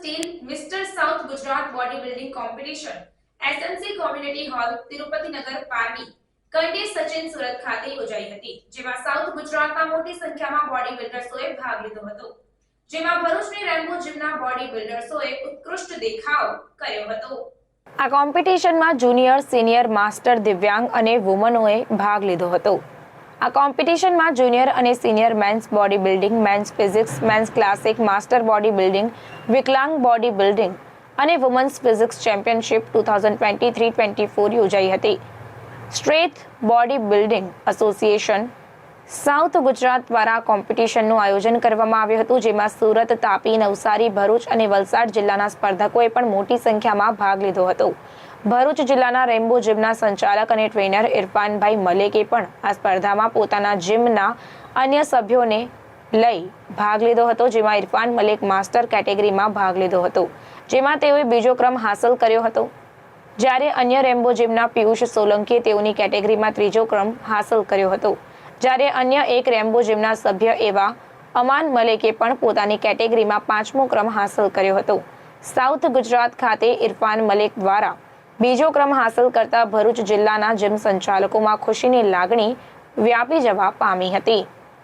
Steel mister South Gujarat body building competition SMC community hall Tirupatinagar Pardi Kandi Sachin Surat ખાતે યોજાઈ હતી, જેમાં સાઉથ ગુજરાતના મોટી સંખ્યામાં બોડી બિલ્ડર્સોએ ભાગ લીધો હતો, જેમાં ભરૂચની રેમ્બો જીમના બોડી બિલ્ડર્સોએ ઉત્કૃષ્ટ દેખાવ કર્યો હતો। આ કોમ્પિટિશનમાં જુનિયર, સિનિયર, માસ્ટર, દિવ્યાંગ અને વુમનોએ ભાગ લીધો હતો। આ કોમ્પિટિશનમાં જુનિયર અને senior men's body building, men's physics, men's classic, master body building, વિકલાંગ બોડી બિલ્ડિંગ અને વુમન્સ ફિઝિક્સ ચેમ્પિયનશિપ 2023-24 યોજાઈ હતી। Straight body building association south Gujarat દ્વારા કોમ્પિટિશનનું આયોજન કરવામાં આવ્યું હતું, જેમાં સુરત, તાપી, નવસારી, ભરૂચ અને વલસાડ જિલ્લાના સ્પર્ધકોએ પણ મોટી સંખ્યામાં ભાગ લીધો હતો। ભરૂચ જિલ્લાના રેમ્બો જીમના સંચાલક અને ટ્રેનર ઇરફાનભાઈ મલેકે પણ આ સ્પર્ધામાં પોતાના જીમના અન્ય સભ્યોને લઈ ભાગ લીધો હતો, જેમાં ઇરફાન મલેક માસ્ટર કેટેગરીમાં ભાગ લીધો હતો, જેમાં તેઓએ બીજો ક્રમ હાંસલ કર્યો હતો, જ્યારે અન્ય રેમ્બો જીમના પિયુષ સોલંકીએ તેઓની કેટેગરીમાં ત્રીજો ક્રમ હાંસલ કર્યો હતો, જ્યારે અન્ય એક રેમ્બો જીમના સભ્ય એવા અમાન મલેકે પણ પોતાની કેટેગરીમાં પાંચમો ક્રમ હાંસલ કર્યો હતો। સાઉથ ગુજરાત ખાતે ઇરફાન મલેક દ્વારા બીજો ક્રમ હાંસલ કરતા ભરૂચ જિલ્લાના જીમ સંચાલકોમાં ખુશીની લાગણી વ્યાપી જવા પામી હતી।